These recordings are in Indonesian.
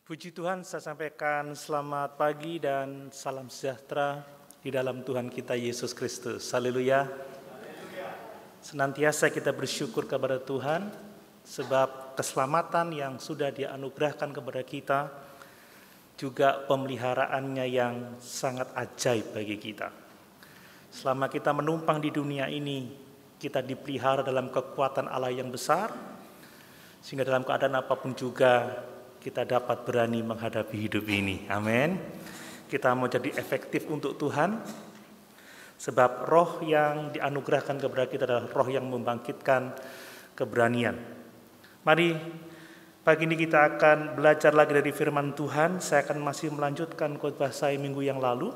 Puji Tuhan, saya sampaikan selamat pagi dan salam sejahtera di dalam Tuhan kita Yesus Kristus. Haleluya. Senantiasa kita bersyukur kepada Tuhan sebab keselamatan yang sudah Dia anugerahkan kepada kita, juga pemeliharaannya yang sangat ajaib bagi kita. Selama kita menumpang di dunia ini, kita dipelihara dalam kekuatan Allah yang besar, sehingga dalam keadaan apapun juga kita dapat berani menghadapi hidup ini. Amin. Kita mau jadi efektif untuk Tuhan, sebab roh yang dianugerahkan kepada kita adalah roh yang membangkitkan keberanian. Mari pagi ini kita akan belajar lagi dari firman Tuhan. Saya akan masih melanjutkan khotbah saya minggu yang lalu.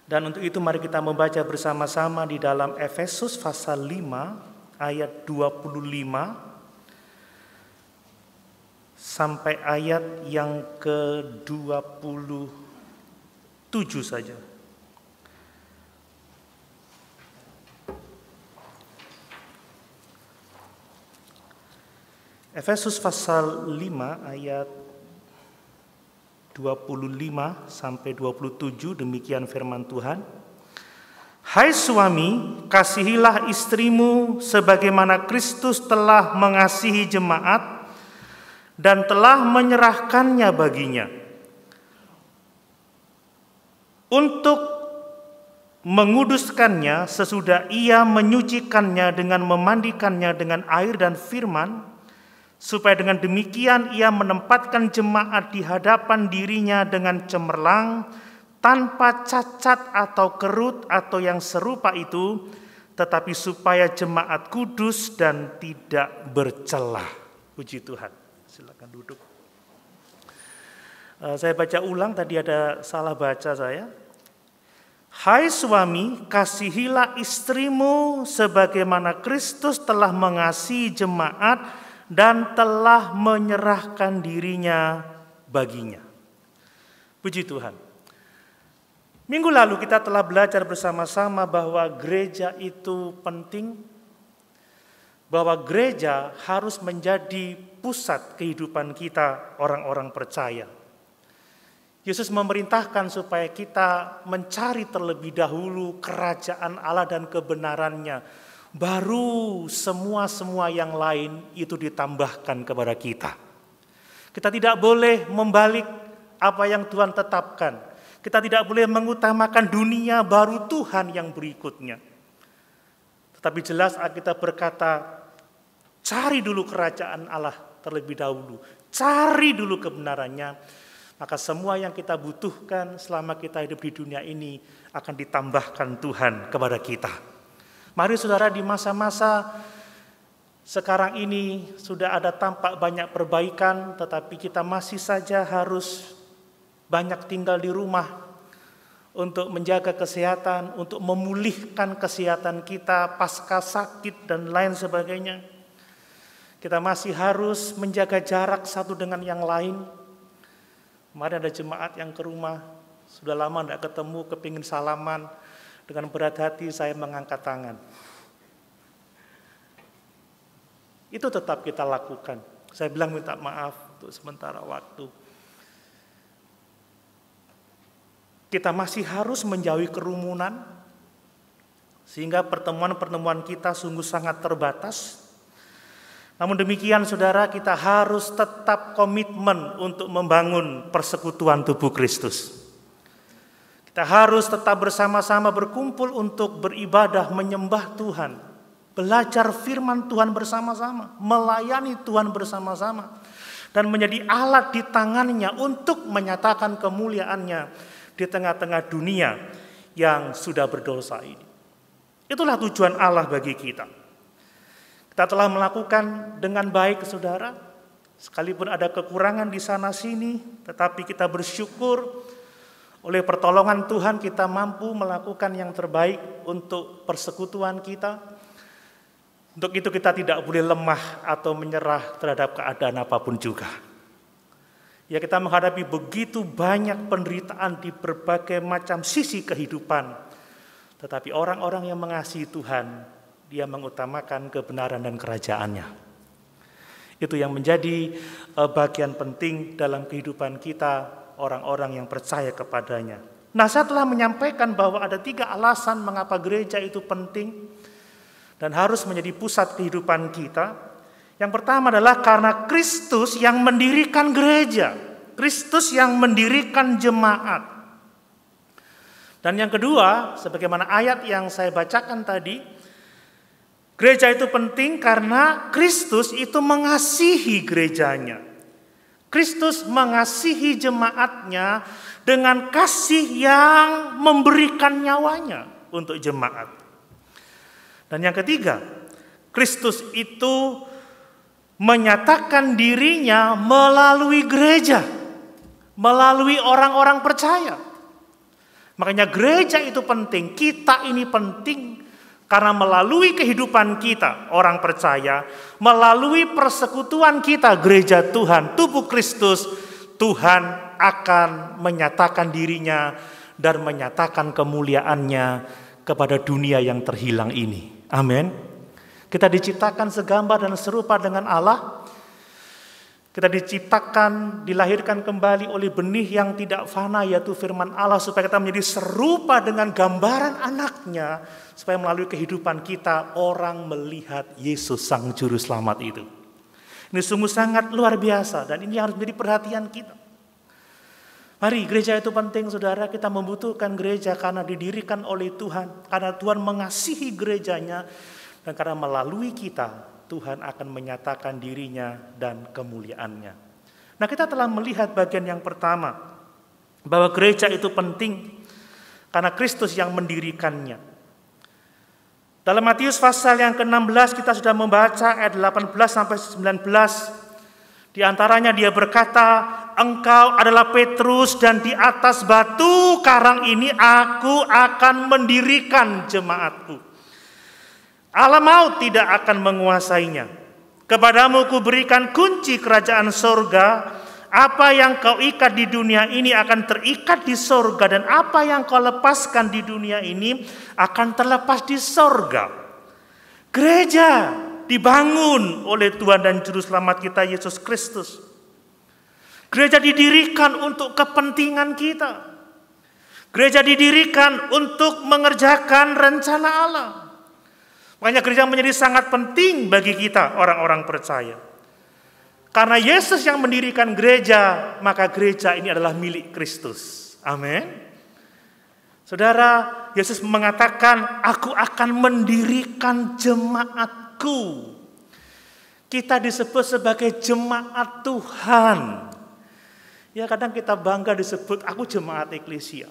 Dan untuk itu mari kita membaca bersama-sama di dalam Efesus pasal 5 ayat 25 sampai ayat yang ke-27 saja. Efesus pasal 5 ayat 25 sampai 27, demikian firman Tuhan. Hai suami, kasihilah istrimu sebagaimana Kristus telah mengasihi jemaat dan telah menyerahkannya baginya untuk menguduskannya sesudah ia menyucikannya dengan memandikannya dengan air dan firman, supaya dengan demikian ia menempatkan jemaat di hadapan dirinya dengan cemerlang, tanpa cacat atau kerut atau yang serupa itu, tetapi supaya jemaat kudus dan tidak bercela. Puji Tuhan. Silakan duduk. Saya baca ulang, tadi ada salah baca saya. Hai suami, kasihilah istrimu sebagaimana Kristus telah mengasihi jemaat dan telah menyerahkan dirinya baginya. Puji Tuhan. Minggu lalu kita telah belajar bersama-sama bahwa gereja itu penting, bahwa gereja harus menjadi pusat kehidupan kita orang-orang percaya. Yesus memerintahkan supaya kita mencari terlebih dahulu kerajaan Allah dan kebenarannya, baru semua yang lain itu ditambahkan kepada kita. Kita tidak boleh membalik apa yang Tuhan tetapkan. Kita tidak boleh mengutamakan dunia baru Tuhan yang berikutnya. Tetapi jelas Alkitab berkata, cari dulu kerajaan Allah terlebih dahulu. Cari dulu kebenarannya. Maka semua yang kita butuhkan selama kita hidup di dunia ini akan ditambahkan Tuhan kepada kita. Mari saudara, di masa-masa sekarang ini sudah ada tampak banyak perbaikan, tetapi kita masih saja harus banyak tinggal di rumah untuk menjaga kesehatan, untuk memulihkan kesehatan kita pasca sakit dan lain sebagainya. Kita masih harus menjaga jarak satu dengan yang lain. Kemarin ada jemaat yang ke rumah, sudah lama tidak ketemu, kepingin salaman. Dengan berat hati saya mengangkat tangan. Itu tetap kita lakukan. Saya bilang minta maaf untuk sementara waktu. Kita masih harus menjauhi kerumunan, sehingga pertemuan-pertemuan kita sungguh sangat terbatas. Namun demikian saudara, kita harus tetap komitmen untuk membangun persekutuan tubuh Kristus. Kita harus tetap bersama-sama berkumpul untuk beribadah, menyembah Tuhan, belajar firman Tuhan bersama-sama, melayani Tuhan bersama-sama, dan menjadi alat di tangannya untuk menyatakan kemuliaannya di tengah-tengah dunia yang sudah berdosa ini. Itulah tujuan Allah bagi kita. Kita telah melakukan dengan baik, saudara. Sekalipun ada kekurangan di sana sini, tetapi kita bersyukur oleh pertolongan Tuhan kita mampu melakukan yang terbaik untuk persekutuan kita. Untuk itu kita tidak boleh lemah atau menyerah terhadap keadaan apapun juga. Ya, kita menghadapi begitu banyak penderitaan di berbagai macam sisi kehidupan. Tetapi orang-orang yang mengasihi Tuhan, dia mengutamakan kebenaran dan kerajaannya. Itu yang menjadi bagian penting dalam kehidupan kita, orang-orang yang percaya kepadanya. Nah, saya telah menyampaikan bahwa ada 3 alasan mengapa gereja itu penting dan harus menjadi pusat kehidupan kita. Yang pertama adalah karena Kristus yang mendirikan gereja. Kristus yang mendirikan jemaat. Dan yang kedua, sebagaimana ayat yang saya bacakan tadi, gereja itu penting karena Kristus itu mengasihi gerejanya. Kristus mengasihi jemaatnya dengan kasih yang memberikan nyawanya untuk jemaat. Dan yang ketiga, Kristus itu menyatakan dirinya melalui gereja, melalui orang-orang percaya. Makanya gereja itu penting, kita ini penting karena melalui kehidupan kita, orang percaya, melalui persekutuan kita, gereja Tuhan, tubuh Kristus, Tuhan akan menyatakan dirinya dan menyatakan kemuliaannya kepada dunia yang terhilang ini. Amin. Kita diciptakan segambar dan serupa dengan Allah. Kita diciptakan, dilahirkan kembali oleh benih yang tidak fana, yaitu firman Allah, supaya kita menjadi serupa dengan gambaran anaknya, supaya melalui kehidupan kita orang melihat Yesus Sang Juru Selamat itu. Ini sungguh sangat luar biasa dan ini harus menjadi perhatian kita. Mari, gereja itu penting, saudara. Kita membutuhkan gereja karena didirikan oleh Tuhan, karena Tuhan mengasihi gerejanya, dan karena melalui kita Tuhan akan menyatakan dirinya dan kemuliaannya. Nah, kita telah melihat bagian yang pertama, bahwa gereja itu penting karena Kristus yang mendirikannya. Dalam Matius pasal yang ke-16 kita sudah membaca ayat 18 sampai 19. Di antaranya dia berkata, "Engkau adalah Petrus dan di atas batu karang ini aku akan mendirikan jemaatku. Alam maut tidak akan menguasainya. Kepadamu kuberikan kunci kerajaan sorga. Apa yang kau ikat di dunia ini akan terikat di sorga, dan apa yang kau lepaskan di dunia ini akan terlepas di sorga." Gereja dibangun oleh Tuhan dan Juru Selamat kita Yesus Kristus. Gereja didirikan untuk kepentingan kita. Gereja didirikan untuk mengerjakan rencana Allah. Makanya gereja menjadi sangat penting bagi kita orang-orang percaya. Karena Yesus yang mendirikan gereja, maka gereja ini adalah milik Kristus. Amin. Saudara, Yesus mengatakan, "Aku akan mendirikan jemaatku." Kita disebut sebagai jemaat Tuhan. Ya, kadang kita bangga disebut, "Aku jemaat eklesia."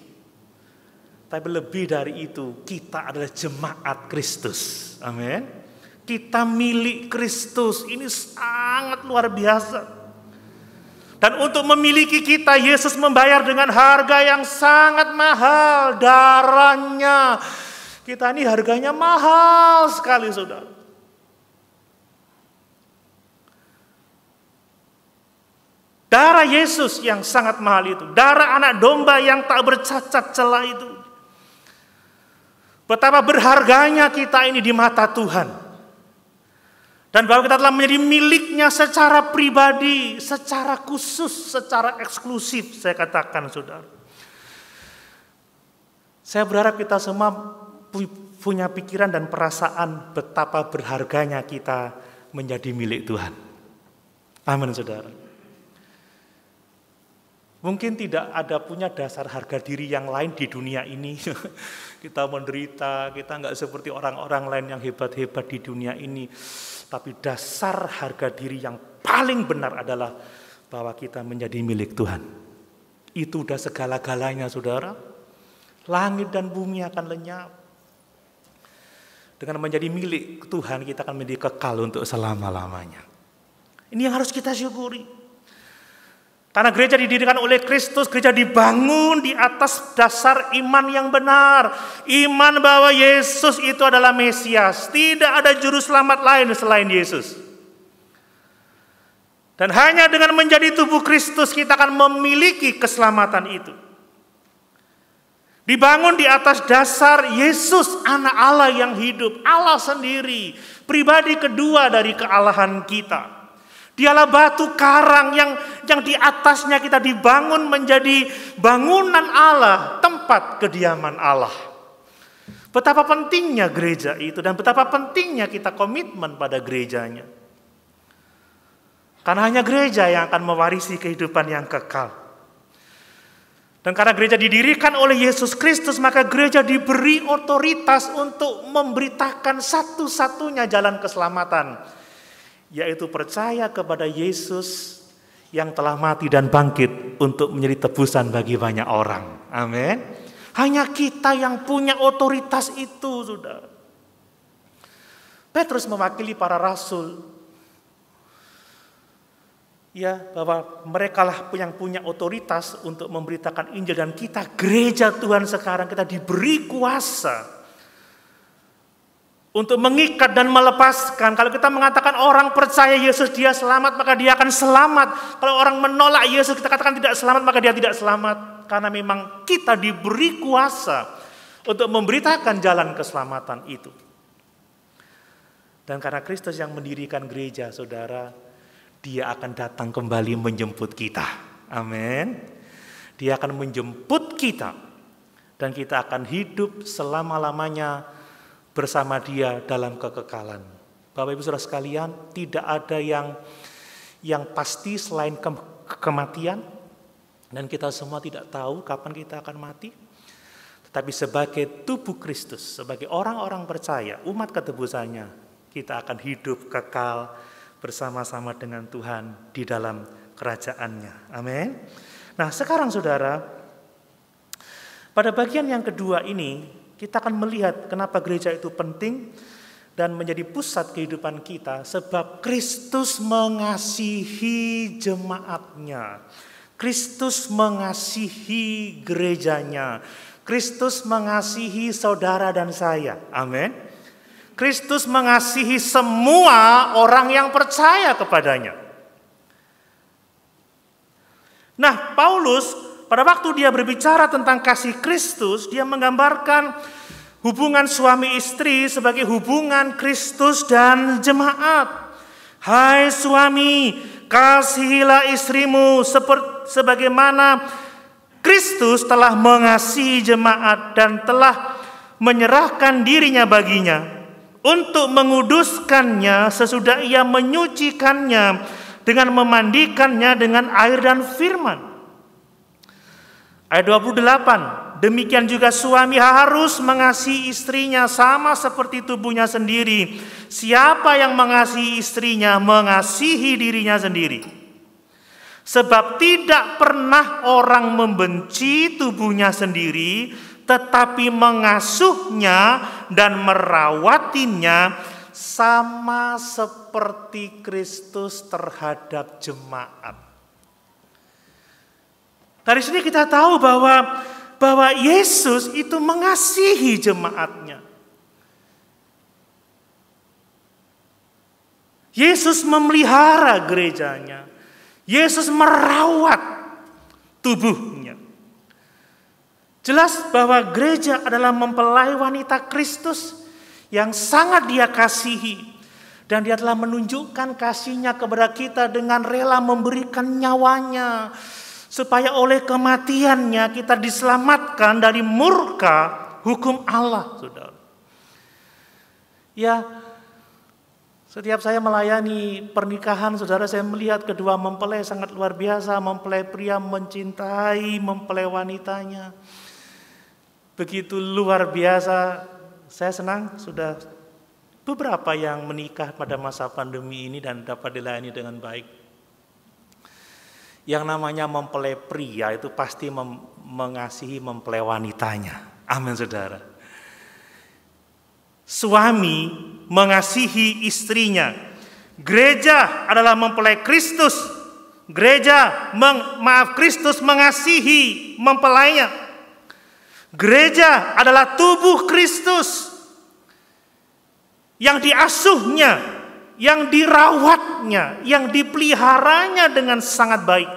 Tapi lebih dari itu, kita adalah jemaat Kristus. Amin. Kita milik Kristus. Ini sangat luar biasa. Dan untuk memiliki kita, Yesus membayar dengan harga yang sangat mahal. Darahnya. Kita ini harganya mahal sekali, saudara. Darah Yesus yang sangat mahal itu. Darah anak domba yang tak bercacat celah itu. Betapa berharganya kita ini di mata Tuhan. Dan bahwa kita telah menjadi miliknya secara pribadi, secara khusus, secara eksklusif, saya katakan, saudara. Saya berharap kita semua punya pikiran dan perasaan betapa berharganya kita menjadi milik Tuhan. Amin, saudara. Mungkin tidak ada punya dasar harga diri yang lain di dunia ini. Kita menderita, kita nggak seperti orang-orang lain yang hebat-hebat di dunia ini. Tapi dasar harga diri yang paling benar adalah bahwa kita menjadi milik Tuhan. Itu udah segala-galanya, saudara. Langit dan bumi akan lenyap. Dengan menjadi milik Tuhan, kita akan menjadi kekal untuk selama-lamanya. Ini yang harus kita syukuri. Karena gereja didirikan oleh Kristus, gereja dibangun di atas dasar iman yang benar. Iman bahwa Yesus itu adalah Mesias. Tidak ada juru selamat lain selain Yesus. Dan hanya dengan menjadi tubuh Kristus kita akan memiliki keselamatan itu. Dibangun di atas dasar Yesus, anak Allah yang hidup. Allah sendiri, pribadi kedua dari kealahan kita. Dialah batu karang yang di atasnya kita dibangun menjadi bangunan Allah, tempat kediaman Allah. Betapa pentingnya gereja itu dan betapa pentingnya kita komitmen pada gerejanya. Karena hanya gereja yang akan mewarisi kehidupan yang kekal. Dan karena gereja didirikan oleh Yesus Kristus, maka gereja diberi otoritas untuk memberitakan satu-satunya jalan keselamatan, yaitu percaya kepada Yesus yang telah mati dan bangkit untuk menjadi tebusan bagi banyak orang. Amin. Hanya kita yang punya otoritas itu, Saudara. Petrus mewakili para rasul, ya, bahwa merekalah yang punya otoritas untuk memberitakan Injil, dan kita gereja Tuhan sekarang kita diberi kuasa untuk mengikat dan melepaskan. Kalau kita mengatakan orang percaya Yesus dia selamat, maka dia akan selamat. Kalau orang menolak Yesus, kita katakan tidak selamat, maka dia tidak selamat. Karena memang kita diberi kuasa untuk memberitakan jalan keselamatan itu. Dan karena Kristus yang mendirikan gereja, Saudara, Dia akan datang kembali menjemput kita. Amin. Dia akan menjemput kita. Dan kita akan hidup selama-lamanya bersama Dia dalam kekekalan. Bapak Ibu Saudara sekalian, tidak ada yang pasti selain kematian, dan kita semua tidak tahu kapan kita akan mati. Tetapi sebagai tubuh Kristus, sebagai orang-orang percaya, umat ketebusannya, kita akan hidup kekal bersama-sama dengan Tuhan di dalam kerajaannya. Amin. Nah, sekarang Saudara, pada bagian yang kedua ini kita akan melihat kenapa gereja itu penting dan menjadi pusat kehidupan kita, sebab Kristus mengasihi jemaatnya. Kristus mengasihi gerejanya. Kristus mengasihi saudara dan saya. Amin. Kristus mengasihi semua orang yang percaya kepadanya. Nah, Paulus pada waktu dia berbicara tentang kasih Kristus, dia menggambarkan hubungan suami istri sebagai hubungan Kristus dan jemaat. Hai suami, kasihilah istrimu sebagaimana Kristus telah mengasihi jemaat dan telah menyerahkan dirinya baginya untuk menguduskannya sesudah ia menyucikannya dengan memandikannya dengan air dan firman. Ayat 28, demikian juga suami harus mengasihi istrinya sama seperti tubuhnya sendiri. Siapa yang mengasihi istrinya, mengasihi dirinya sendiri. Sebab tidak pernah orang membenci tubuhnya sendiri, tetapi mengasuhnya dan merawatinya sama seperti Kristus terhadap jemaat. Dari sini kita tahu bahwa Yesus itu mengasihi jemaatnya. Yesus memelihara gerejanya. Yesus merawat tubuhnya. Jelas bahwa gereja adalah mempelai wanita Kristus yang sangat Dia kasihi. Dan Dia telah menunjukkan kasihnya kepada kita dengan rela memberikan nyawanya, supaya oleh kematiannya kita diselamatkan dari murka hukum Allah, Saudara. Ya, setiap saya melayani pernikahan, Saudara, saya melihat kedua mempelai sangat luar biasa. Mempelai pria mencintai mempelai wanitanya. Begitu luar biasa. Saya senang sudah beberapa yang menikah pada masa pandemi ini dan dapat dilayani dengan baik. Yang namanya mempelai pria itu pasti mengasihi mempelai wanitanya. Amin, Saudara. Suami mengasihi istrinya. Gereja adalah mempelai Kristus. Kristus mengasihi mempelainya. Gereja adalah tubuh Kristus yang diasuhnya, yang dirawatnya, yang dipeliharanya dengan sangat baik.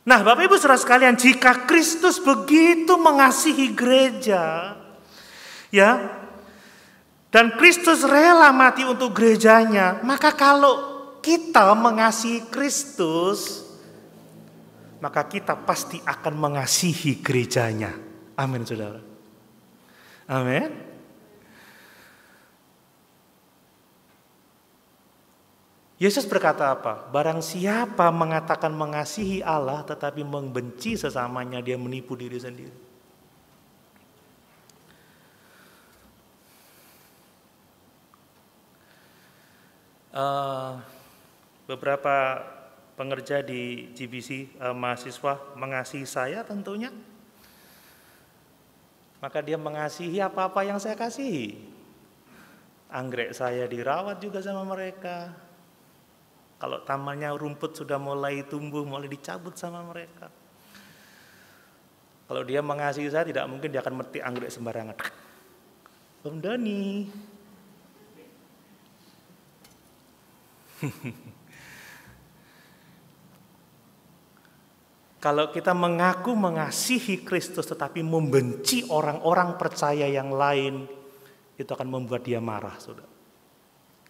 Nah, Bapak Ibu Saudara sekalian, jika Kristus begitu mengasihi gereja, ya, dan Kristus rela mati untuk gerejanya, maka kalau kita mengasihi Kristus, maka kita pasti akan mengasihi gerejanya. Amin, saudara. Amin. Yesus berkata apa? Barang siapa mengatakan mengasihi Allah tetapi membenci sesamanya, dia menipu diri sendiri. Beberapa pengerja di GBC, mahasiswa mengasihi saya tentunya, maka dia mengasihi apa-apa yang saya kasihi. Anggrek saya dirawat juga sama mereka. Kalau tamannya rumput sudah mulai tumbuh, mulai dicabut sama mereka. Kalau dia mengasihi saya, tidak mungkin dia akan metik anggrek sembarangan. Om Dani. Kalau kita mengaku mengasihi Kristus tetapi membenci orang-orang percaya yang lain, itu akan membuat dia marah, saudara.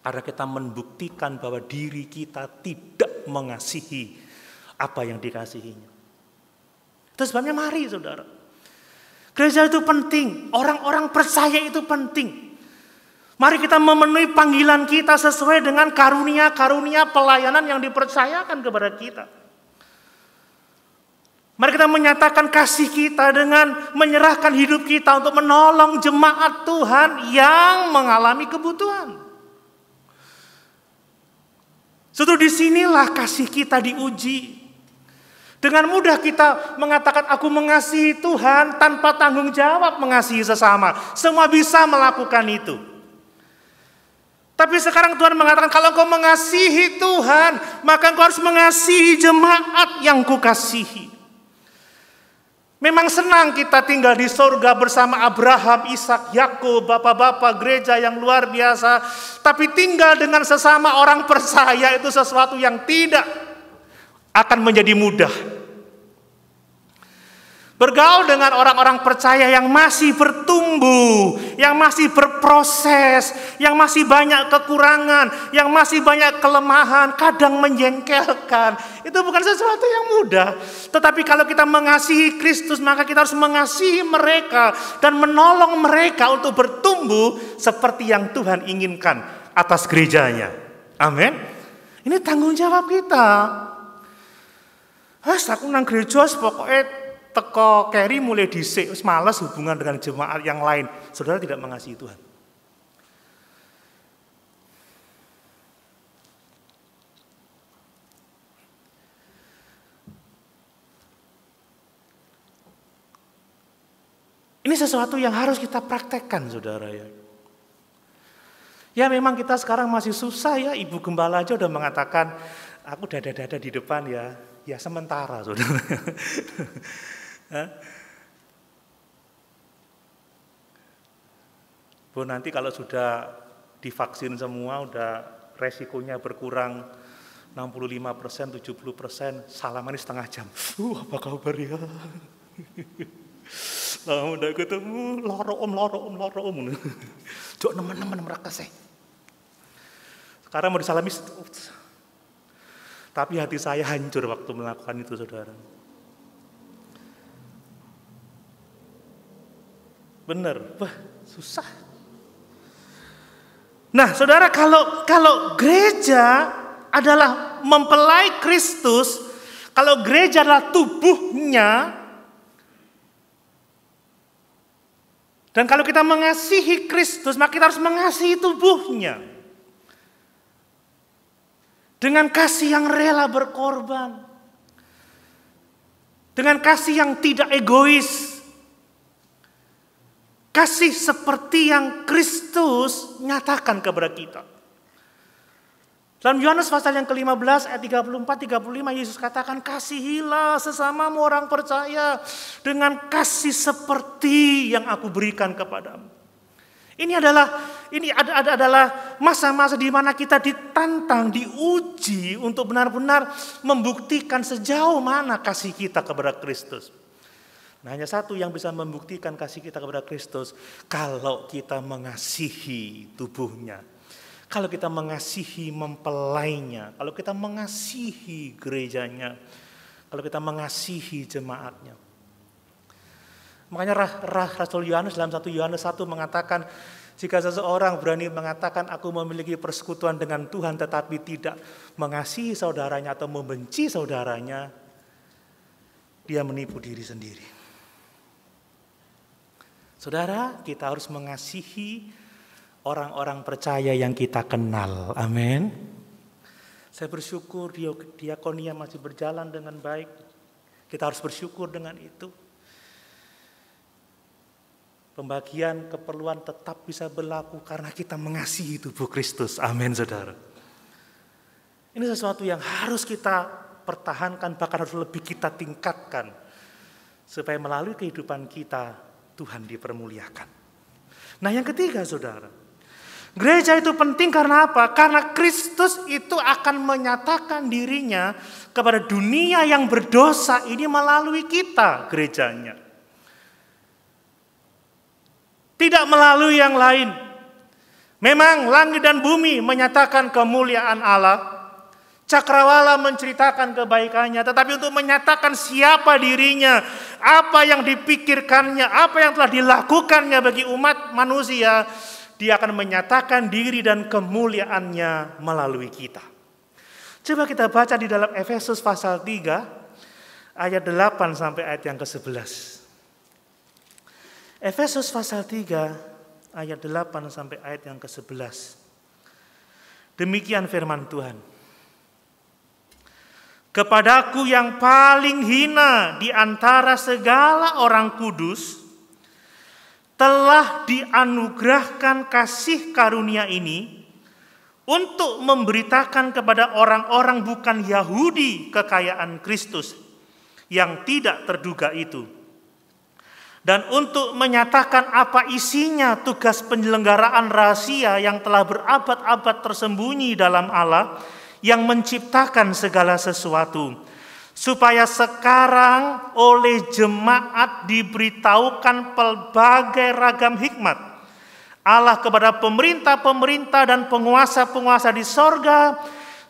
Karena kita membuktikan bahwa diri kita tidak mengasihi apa yang dikasihinya. Itu sebabnya mari, saudara. Gereja itu penting, orang-orang percaya itu penting. Mari kita memenuhi panggilan kita sesuai dengan karunia-karunia pelayanan yang dipercayakan kepada kita. Mari kita menyatakan kasih kita dengan menyerahkan hidup kita untuk menolong jemaat Tuhan yang mengalami kebutuhan. Justru disinilah kasih kita diuji. Dengan mudah kita mengatakan aku mengasihi Tuhan tanpa tanggung jawab mengasihi sesama. Semua bisa melakukan itu. Tapi sekarang Tuhan mengatakan kalau engkau mengasihi Tuhan, maka engkau harus mengasihi jemaat yang kukasihi. Memang senang kita tinggal di surga bersama Abraham, Ishak, Yakub, bapak-bapak gereja yang luar biasa. Tapi tinggal dengan sesama orang percaya itu sesuatu yang tidak akan menjadi mudah. Bergaul dengan orang-orang percaya yang masih bertumbuh, yang masih berproses, yang masih banyak kekurangan, yang masih banyak kelemahan, kadang menjengkelkan. Itu bukan sesuatu yang mudah. Tetapi kalau kita mengasihi Kristus, maka kita harus mengasihi mereka dan menolong mereka untuk bertumbuh seperti yang Tuhan inginkan atas gerejanya. Amin. Ini tanggung jawab kita. Aku nang gereja pokoknya teko keri mulai dhisik, wis males hubungan dengan jemaat yang lain. Saudara tidak mengasihi Tuhan. Ini sesuatu yang harus kita praktekkan, saudara ya. Ya memang kita sekarang masih susah ya, Ibu Gembala aja udah mengatakan, aku dada-dada di depan ya. Ya sementara, saudara. Bu, nanti kalau sudah divaksin semua, udah resikonya berkurang 65%, 70%, salaman setengah jam. Apa kabar ya? Lama udah ketemu, loro om. Jok nemen-nemen mereka sih. Sekarang mau disalami, tapi hati saya hancur waktu melakukan itu, saudara. Benar, wah susah. Nah, saudara, kalau gereja adalah mempelai Kristus, kalau gereja adalah tubuhnya, dan kalau kita mengasihi Kristus, maka kita harus mengasihi tubuhnya. Dengan kasih yang rela berkorban. Dengan kasih yang tidak egois. Kasih seperti yang Kristus nyatakan kepada kita. Dalam Yohanes pasal yang ke-15 ayat 34-35 Yesus katakan, kasihilah sesamamu orang percaya dengan kasih seperti yang aku berikan kepadamu. Ini adalah masa-masa di mana kita ditantang, diuji untuk benar-benar membuktikan sejauh mana kasih kita kepada Kristus. Nah, hanya satu yang bisa membuktikan kasih kita kepada Kristus, kalau kita mengasihi tubuhnya. Kalau kita mengasihi mempelainya, kalau kita mengasihi gerejanya, kalau kita mengasihi jemaatnya. Makanya Rasul Yohanes dalam 1 Yohanes 1 mengatakan, jika seseorang berani mengatakan aku memiliki persekutuan dengan Tuhan tetapi tidak mengasihi saudaranya atau membenci saudaranya, dia menipu diri sendiri. Saudara, kita harus mengasihi orang-orang percaya yang kita kenal. Amin. Saya bersyukur diakonia masih berjalan dengan baik. Kita harus bersyukur dengan itu. Pembagian keperluan tetap bisa berlaku karena kita mengasihi tubuh Kristus. Amin, saudara. Ini sesuatu yang harus kita pertahankan, bahkan harus lebih kita tingkatkan. Supaya melalui kehidupan kita, Tuhan dipermuliakan. Nah, yang ketiga, saudara. Gereja itu penting karena apa? Karena Kristus itu akan menyatakan dirinya kepada dunia yang berdosa ini melalui kita, gerejanya. Tidak melalui yang lain. Memang langit dan bumi menyatakan kemuliaan Allah. Cakrawala menceritakan kebaikannya. Tetapi untuk menyatakan siapa dirinya, apa yang dipikirkannya, apa yang telah dilakukannya bagi umat manusia, dia akan menyatakan diri dan kemuliaannya melalui kita. Coba kita baca di dalam Efesus pasal 3 ayat 8 sampai ayat yang ke-11. Efesus pasal 3 ayat 8 sampai ayat yang ke-11. Demikian firman Tuhan. Kepadaku yang paling hina di antara segala orang kudus, telah dianugerahkan kasih karunia ini untuk memberitakan kepada orang-orang bukan Yahudi kekayaan Kristus yang tidak terduga itu. Dan untuk menyatakan apa isinya tugas penyelenggaraan rahasia yang telah berabad-abad tersembunyi dalam Allah yang menciptakan segala sesuatu. Supaya sekarang oleh jemaat diberitahukan pelbagai ragam hikmat Allah kepada pemerintah-pemerintah dan penguasa-penguasa di sorga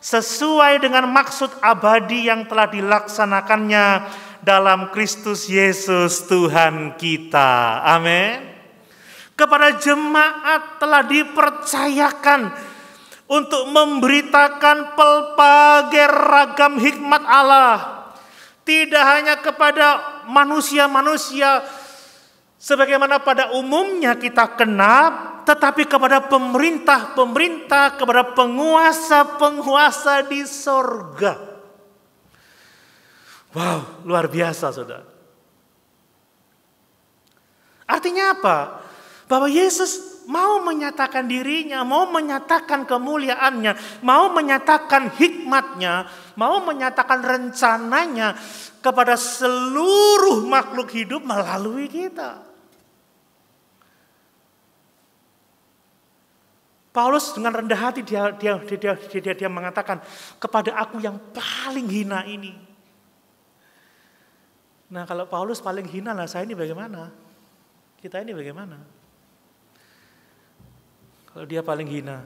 sesuai dengan maksud abadi yang telah dilaksanakannya dalam Kristus Yesus Tuhan kita. Amin. Kepada jemaat telah dipercayakan untuk memberitakan pelbagai ragam hikmat Allah. Tidak hanya kepada manusia-manusia sebagaimana pada umumnya kita kenal, tetapi kepada pemerintah-pemerintah, kepada penguasa-penguasa di sorga. Wow, luar biasa, saudara. Artinya apa? Bahwa Yesus mau menyatakan dirinya, mau menyatakan kemuliaannya, mau menyatakan hikmatnya, mau menyatakan rencananya kepada seluruh makhluk hidup melalui kita. Paulus dengan rendah hati dia mengatakan, kepada aku yang paling hina ini. Nah, kalau Paulus paling hina, lah saya ini bagaimana? Kita ini bagaimana? Kalau dia paling hina.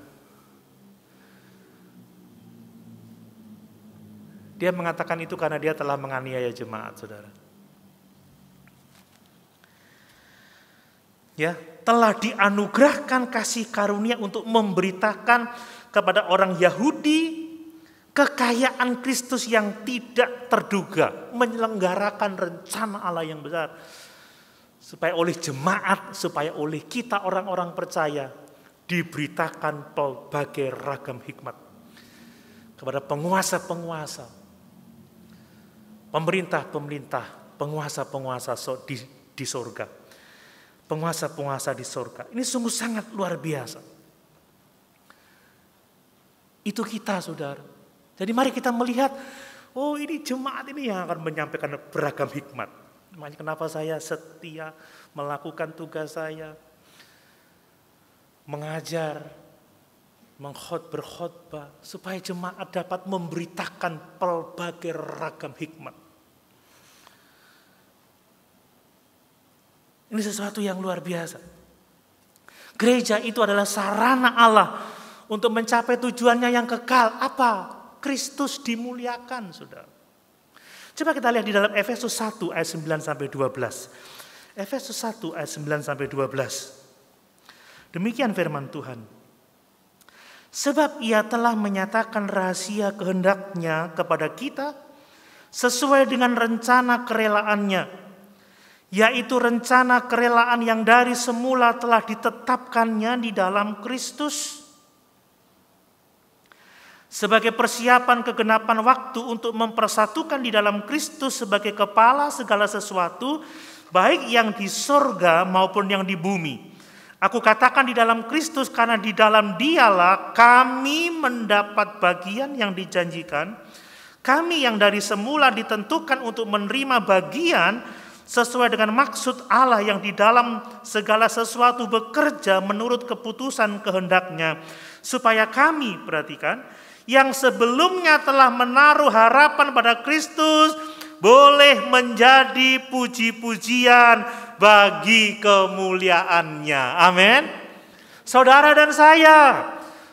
Dia mengatakan itu karena dia telah menganiaya jemaat, saudara. Ya, telah dianugerahkan kasih karunia untuk memberitakan kepada orang Yahudi kekayaan Kristus yang tidak terduga, menyelenggarakan rencana Allah yang besar. Supaya oleh jemaat, supaya oleh kita orang-orang percaya, diberitakan pelbagai ragam hikmat kepada penguasa-penguasa, pemerintah-pemerintah, penguasa-penguasa di sorga, penguasa-penguasa di sorga. Ini sungguh sangat luar biasa. Itu kita, saudara. Jadi mari kita melihat, oh ini jemaat ini yang akan menyampaikan beragam hikmat. Makanya kenapa saya setia melakukan tugas saya, mengajar, berkhotbah, supaya jemaat dapat memberitakan pelbagai ragam hikmat. Ini sesuatu yang luar biasa. Gereja itu adalah sarana Allah untuk mencapai tujuannya yang kekal. Apa? Kristus dimuliakan, saudara. Coba kita lihat di dalam Efesus 1 ayat 9 sampai 12. Efesus 1 ayat 9 sampai 12. Demikian firman Tuhan. Sebab ia telah menyatakan rahasia kehendaknya kepada kita sesuai dengan rencana kerelaannya, yaitu rencana kerelaan yang dari semula telah ditetapkannya di dalam Kristus sebagai persiapan kegenapan waktu untuk mempersatukan di dalam Kristus sebagai kepala segala sesuatu, baik yang di sorga maupun yang di bumi. Aku katakan di dalam Kristus karena di dalam Dialah kami mendapat bagian yang dijanjikan. Kami yang dari semula ditentukan untuk menerima bagian sesuai dengan maksud Allah yang di dalam segala sesuatu bekerja menurut keputusan kehendaknya. Supaya kami, perhatikan, yang sebelumnya telah menaruh harapan pada Kristus boleh menjadi puji-pujian bagi kemuliaannya. Amin. Saudara dan saya,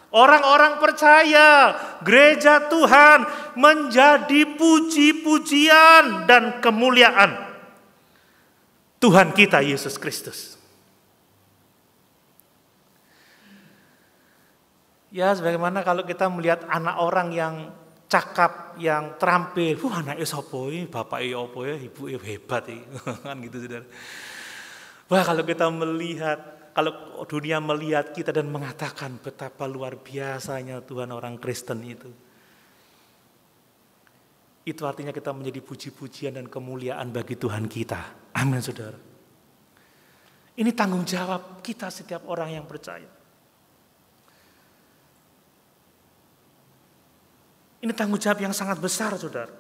orang-orang percaya, gereja Tuhan menjadi puji-pujian dan kemuliaan Tuhan kita Yesus Kristus. Ya, sebagaimana kalau kita melihat anak orang yang cakap, yang terampil, anaknya sopo, bapaknya opo ya, ibu hebat kan gitu, saudara. Wah, kalau kita melihat, kalau dunia melihat kita dan mengatakan betapa luar biasanya Tuhan orang Kristen itu artinya kita menjadi puji-pujian dan kemuliaan bagi Tuhan kita. Amin, saudara. Ini tanggung jawab kita setiap orang yang percaya. Ini tanggung jawab yang sangat besar, saudara.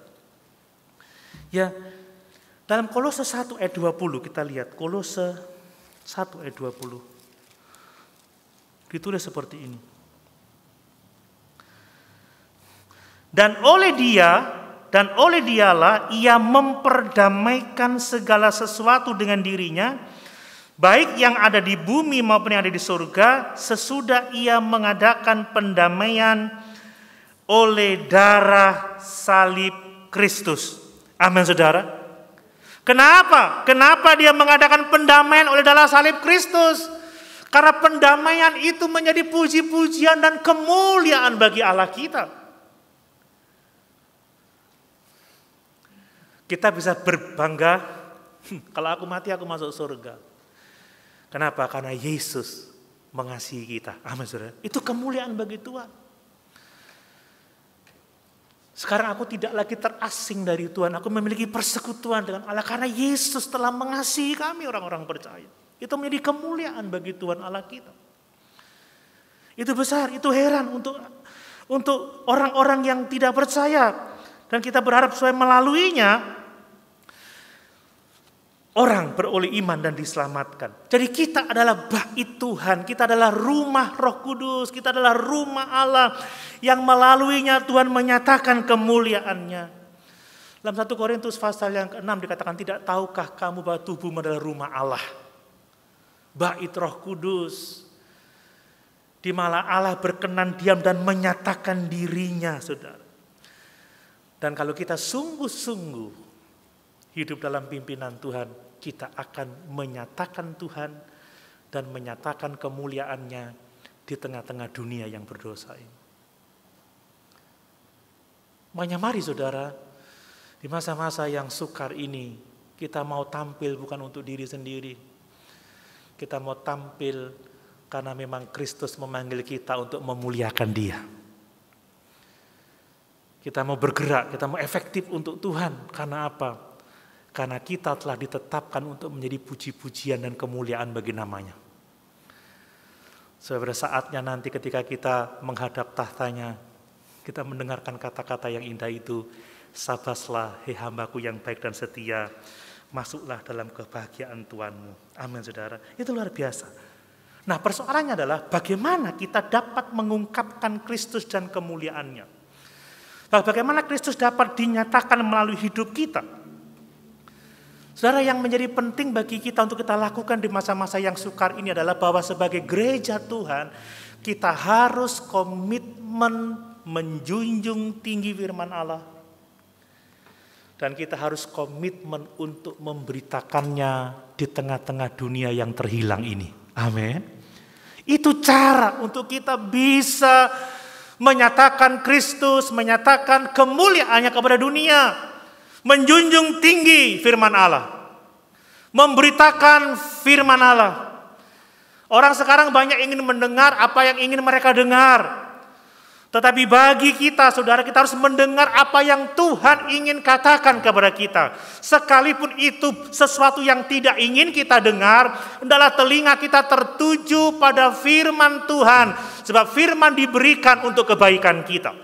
Ya, dalam Kolose 1 ayat 20 kita lihat, Kolose 1 ayat 20. Ditulis seperti ini. Dan oleh Dialah ia memperdamaikan segala sesuatu dengan dirinya, baik yang ada di bumi maupun yang ada di surga, sesudah ia mengadakan pendamaian oleh darah salib Kristus. Amin, saudara. Kenapa? Kenapa dia mengadakan pendamaian oleh darah salib Kristus? Karena pendamaian itu menjadi puji-pujian dan kemuliaan bagi Allah kita. Kita bisa berbangga, kalau aku mati aku masuk surga. Kenapa? Karena Yesus mengasihi kita. Amin, saudara. Itu kemuliaan bagi Tuhan. Sekarang aku tidak lagi terasing dari Tuhan. Aku memiliki persekutuan dengan Allah karena Yesus telah mengasihi kami orang-orang percaya. Itu menjadi kemuliaan bagi Tuhan Allah kita. Itu besar, itu heran untuk orang-orang yang tidak percaya. Dan kita berharap supaya melaluinya orang beroleh iman dan diselamatkan. Jadi kita adalah bait Tuhan, kita adalah rumah Roh Kudus, kita adalah rumah Allah yang melaluinya Tuhan menyatakan kemuliaannya. Dalam 1 Korintus pasal yang ke-6 dikatakan, tidak tahukah kamu bahwa tubuhmu adalah rumah Allah, bait Roh Kudus, di mana Allah berkenan diam dan menyatakan dirinya, saudara. Dan kalau kita sungguh-sungguh hidup dalam pimpinan Tuhan, kita akan menyatakan Tuhan dan menyatakan kemuliaannya di tengah-tengah dunia yang berdosa ini. Makanya mari, saudara, di masa-masa yang sukar ini, kita mau tampil bukan untuk diri sendiri. Kita mau tampil karena memang Kristus memanggil kita untuk memuliakan Dia. Kita mau bergerak, kita mau efektif untuk Tuhan. Karena apa? Karena kita telah ditetapkan untuk menjadi puji-pujian dan kemuliaan bagi namanya. Pada saatnya nanti ketika kita menghadap tahtanya, kita mendengarkan kata-kata yang indah itu, sabaslah hei hambaku yang baik dan setia, masuklah dalam kebahagiaan Tuhanmu. Amin, saudara. Itu luar biasa. Nah, persoalannya adalah bagaimana kita dapat mengungkapkan Kristus dan kemuliaannya. Bagaimana Kristus dapat dinyatakan melalui hidup kita. Saudara, yang menjadi penting bagi kita untuk kita lakukan di masa-masa yang sukar ini adalah bahwa sebagai gereja Tuhan, kita harus komitmen menjunjung tinggi firman Allah. Dan kita harus komitmen untuk memberitakannya di tengah-tengah dunia yang terhilang ini. Amin. Itu cara untuk kita bisa menyatakan Kristus, menyatakan kemuliaannya kepada dunia. Menjunjung tinggi firman Allah. Memberitakan firman Allah. Orang sekarang banyak ingin mendengar apa yang ingin mereka dengar. Tetapi bagi kita, saudara, kita harus mendengar apa yang Tuhan ingin katakan kepada kita. Sekalipun itu sesuatu yang tidak ingin kita dengar, hendaklah telinga kita tertuju pada firman Tuhan. Sebab firman diberikan untuk kebaikan kita.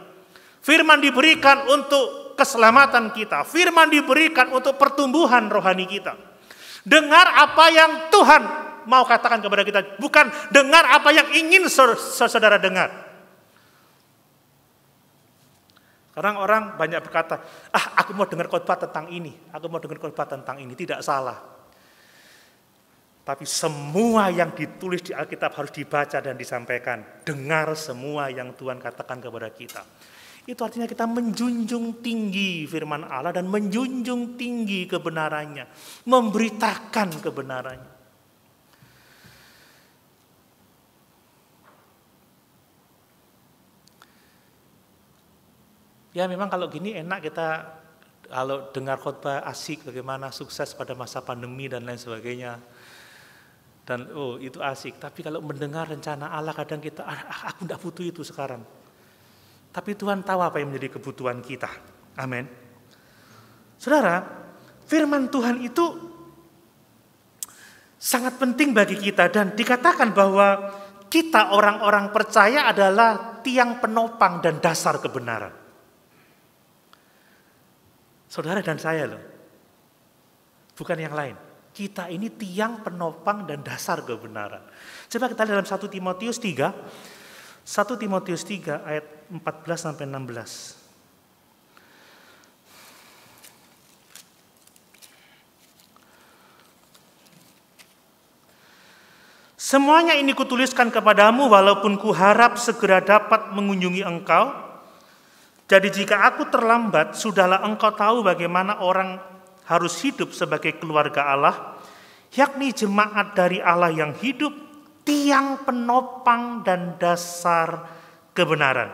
Firman diberikan untuk keselamatan kita. Firman diberikan untuk pertumbuhan rohani kita. Dengar apa yang Tuhan mau katakan kepada kita. Bukan dengar apa yang ingin saudara dengar. Sekarang orang banyak berkata, aku mau dengar khotbah tentang ini, aku mau dengar khotbah tentang ini. Tidak salah. Tapi semua yang ditulis di Alkitab harus dibaca dan disampaikan. Dengar semua yang Tuhan katakan kepada kita. Itu artinya kita menjunjung tinggi firman Allah dan menjunjung tinggi kebenarannya. Memberitakan kebenarannya. Ya memang kalau gini enak kita kalau dengar khotbah asik bagaimana sukses pada masa pandemi dan lain sebagainya. Dan itu asik. Tapi kalau mendengar rencana Allah kadang kita aku tidak butuh itu sekarang. Tapi Tuhan tahu apa yang menjadi kebutuhan kita. Amin. Saudara, firman Tuhan itu sangat penting bagi kita dan dikatakan bahwa kita orang-orang percaya adalah tiang penopang dan dasar kebenaran. Saudara dan saya loh, bukan yang lain. Kita ini tiang penopang dan dasar kebenaran. Coba kita lihat dalam 1 Timotius 3, 1 Timotius 3 ayat 14 sampai 16. Semuanya ini kutuliskan kepadamu walaupun kuharap segera dapat mengunjungi engkau. Jadi jika aku terlambat, sudahlah engkau tahu bagaimana orang harus hidup sebagai keluarga Allah, yakni jemaat dari Allah yang hidup, tiang penopang dan dasar kebenaran.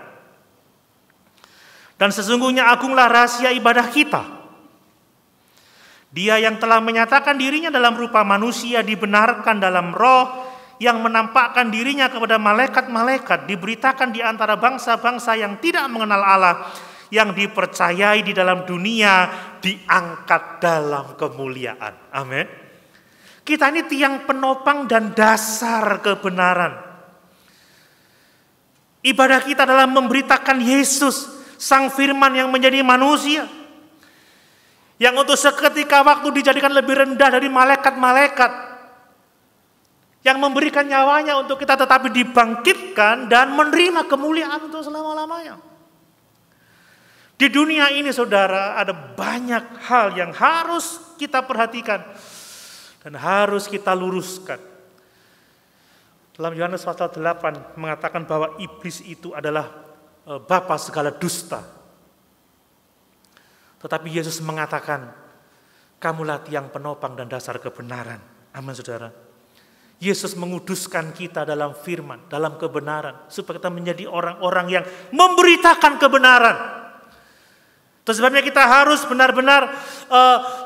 Dan sesungguhnya agunglah rahasia ibadah kita. Dia yang telah menyatakan dirinya dalam rupa manusia dibenarkan dalam roh, yang menampakkan dirinya kepada malaikat-malaikat, diberitakan di antara bangsa-bangsa yang tidak mengenal Allah, yang dipercayai di dalam dunia, diangkat dalam kemuliaan. Amin. Kita ini tiang penopang dan dasar kebenaran. Ibadah kita adalah memberitakan Yesus, Sang Firman yang menjadi manusia, yang untuk seketika waktu dijadikan lebih rendah dari malaikat-malaikat, yang memberikan nyawanya untuk kita tetapi dibangkitkan dan menerima kemuliaan untuk selama-lamanya. Di dunia ini saudara ada banyak hal yang harus kita perhatikan dan harus kita luruskan. Dalam Yohanes pasal 8 mengatakan bahwa iblis itu adalah bapa segala dusta. Tetapi Yesus mengatakan, kamulah tiang penopang dan dasar kebenaran. Amin saudara. Yesus menguduskan kita dalam firman, dalam kebenaran, supaya kita menjadi orang-orang yang memberitakan kebenaran. Itu sebabnya kita harus benar-benar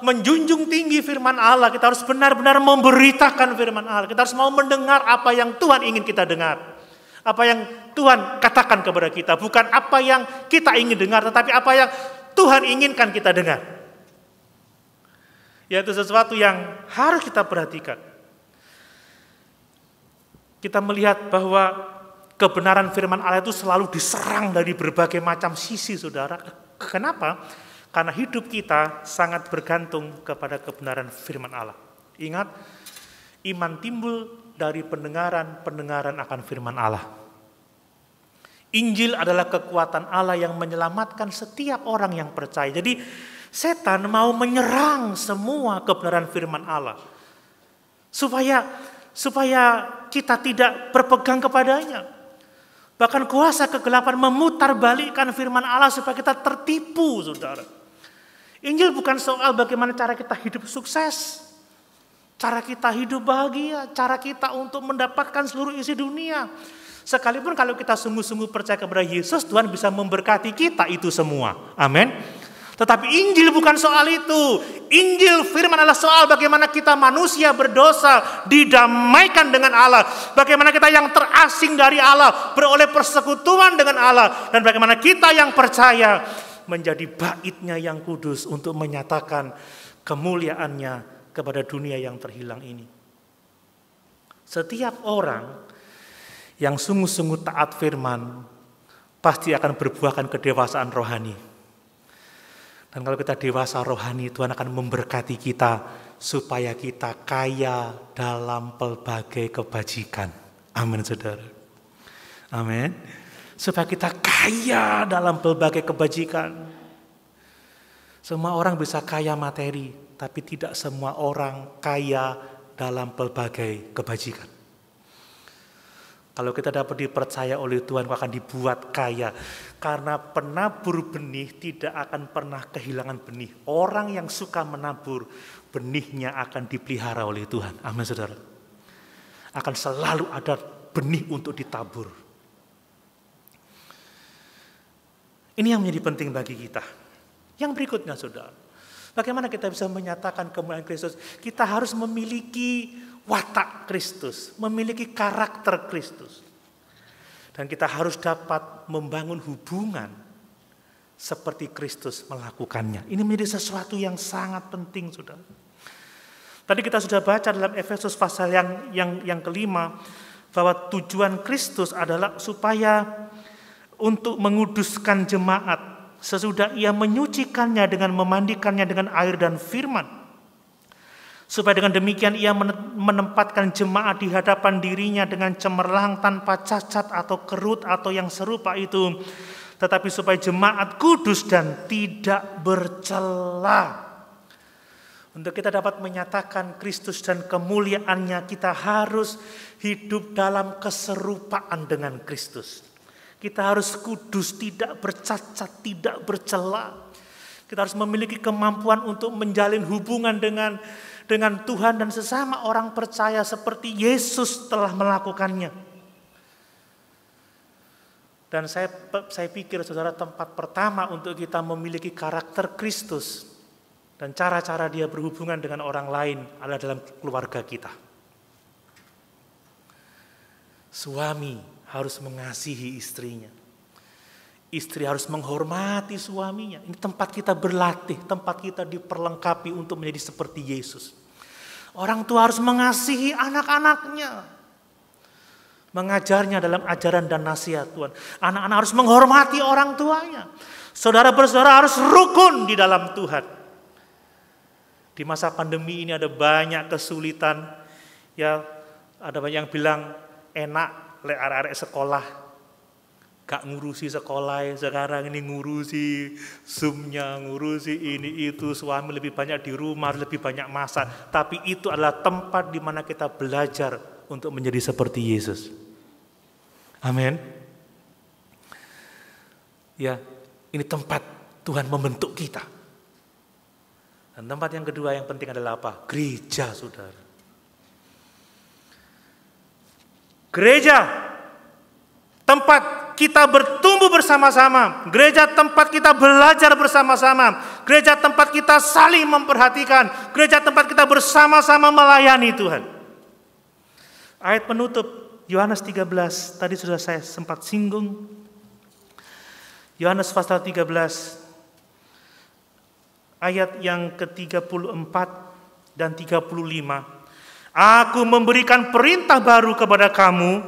menjunjung tinggi firman Allah. Kita harus benar-benar memberitakan firman Allah. Kita harus mau mendengar apa yang Tuhan ingin kita dengar. Apa yang Tuhan katakan kepada kita. Bukan apa yang kita ingin dengar, tetapi apa yang Tuhan inginkan kita dengar. Yaitu sesuatu yang harus kita perhatikan. Kita melihat bahwa kebenaran firman Allah itu selalu diserang dari berbagai macam sisi, saudara. Kenapa? Karena hidup kita sangat bergantung kepada kebenaran firman Allah. Ingat, iman timbul dari pendengaran akan firman Allah. Injil adalah kekuatan Allah yang menyelamatkan setiap orang yang percaya. Jadi setan mau menyerang semua kebenaran firman Allah. Supaya kita tidak berpegang kepadanya. Bahkan kuasa kegelapan memutarbalikkan firman Allah supaya kita tertipu, saudara. Injil bukan soal bagaimana cara kita hidup sukses, cara kita hidup bahagia, cara kita untuk mendapatkan seluruh isi dunia. Sekalipun kalau kita sungguh-sungguh percaya kepada Yesus, Tuhan bisa memberkati kita itu semua. Amin. Tetapi Injil bukan soal itu. Injil firman adalah soal bagaimana kita manusia berdosa didamaikan dengan Allah. Bagaimana kita yang terasing dari Allah beroleh persekutuan dengan Allah. Dan bagaimana kita yang percaya menjadi baitnya yang kudus untuk menyatakan kemuliaannya kepada dunia yang terhilang ini. Setiap orang yang sungguh-sungguh taat firman pasti akan berbuahkan kedewasaan rohani. Dan kalau kita dewasa rohani, Tuhan akan memberkati kita supaya kita kaya dalam pelbagai kebajikan. Amin, saudara. Amin. Supaya kita kaya dalam pelbagai kebajikan. Semua orang bisa kaya materi, tapi tidak semua orang kaya dalam pelbagai kebajikan. Kalau kita dapat dipercaya oleh Tuhan, akan dibuat kaya. Karena penabur benih tidak akan pernah kehilangan benih. Orang yang suka menabur, benihnya akan dipelihara oleh Tuhan. Amin, saudara. Akan selalu ada benih untuk ditabur. Ini yang menjadi penting bagi kita. Yang berikutnya, saudara. Bagaimana kita bisa menyatakan kemuliaan Kristus? Kita harus memiliki watak Kristus, memiliki karakter Kristus. Dan kita harus dapat membangun hubungan seperti Kristus melakukannya. Ini menjadi sesuatu yang sangat penting, saudara. Tadi kita sudah baca dalam Efesus pasal yang kelima, bahwa tujuan Kristus adalah supaya untuk menguduskan jemaat sesudah ia menyucikannya dengan memandikannya dengan air dan firman. Supaya dengan demikian ia menempatkan jemaat di hadapan dirinya dengan cemerlang tanpa cacat atau kerut atau yang serupa itu. Tetapi supaya jemaat kudus dan tidak bercela. Untuk kita dapat menyatakan Kristus dan kemuliaannya, kita harus hidup dalam keserupaan dengan Kristus. Kita harus kudus, tidak bercacat, tidak bercela. Kita harus memiliki kemampuan untuk menjalin hubungan dengan Tuhan dan sesama orang percaya seperti Yesus telah melakukannya. Dan saya pikir, saudara, tempat pertama untuk kita memiliki karakter Kristus dan cara-cara dia berhubungan dengan orang lain adalah dalam keluarga kita. Suami harus mengasihi istrinya. Istri harus menghormati suaminya. Ini tempat kita berlatih, tempat kita diperlengkapi untuk menjadi seperti Yesus. Orang tua harus mengasihi anak-anaknya. Mengajarnya dalam ajaran dan nasihat Tuhan. Anak-anak harus menghormati orang tuanya. Saudara bersaudara harus rukun di dalam Tuhan. Di masa pandemi ini ada banyak kesulitan. Ya, ada banyak yang bilang enak lek arek-arek sekolah gak ngurusi sekolah, sekarang ini ngurusi Zoom-nya, ngurusi ini itu, suami lebih banyak di rumah, lebih banyak masak. Tapi itu adalah tempat di mana kita belajar untuk menjadi seperti Yesus. Amin. Ya, ini tempat Tuhan membentuk kita. Dan tempat yang kedua yang penting adalah apa? Gereja, saudara. Gereja, tempat kita bertumbuh bersama-sama. Gereja tempat kita belajar bersama-sama. Gereja tempat kita saling memperhatikan. Gereja tempat kita bersama-sama melayani Tuhan. Ayat penutup Yohanes 13, tadi sudah saya sempat singgung. Yohanes pasal 13, ayat yang ke-34 dan 35. Aku memberikan perintah baru kepada kamu,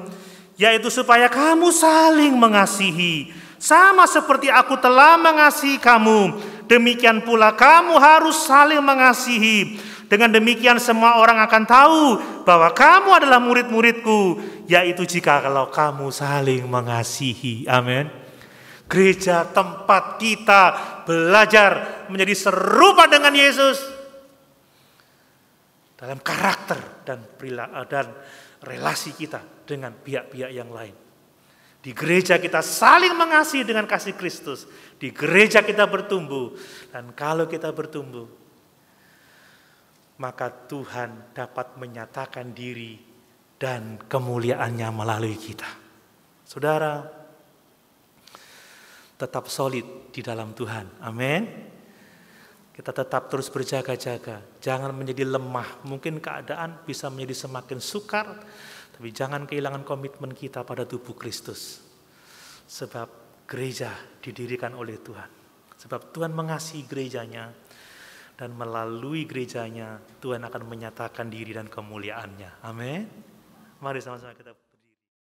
yaitu supaya kamu saling mengasihi. Sama seperti aku telah mengasihi kamu, demikian pula kamu harus saling mengasihi. Dengan demikian semua orang akan tahu bahwa kamu adalah murid-muridku, yaitu jika kalau kamu saling mengasihi. Amin. Gereja tempat kita belajar menjadi serupa dengan Yesus dalam karakter dan relasi kita dengan pihak-pihak yang lain. Di gereja kita saling mengasihi dengan kasih Kristus. Di gereja kita bertumbuh. Dan kalau kita bertumbuh, maka Tuhan dapat menyatakan diri dan kemuliaannya melalui kita. Saudara, tetap solid di dalam Tuhan. Amin. Kita tetap terus berjaga-jaga. Jangan menjadi lemah. Mungkin keadaan bisa menjadi semakin sukar. Tapi jangan kehilangan komitmen kita pada tubuh Kristus. Sebab gereja didirikan oleh Tuhan. Sebab Tuhan mengasihi gerejanya. Dan melalui gerejanya Tuhan akan menyatakan diri dan kemuliaannya. Amin. Mari sama-sama kita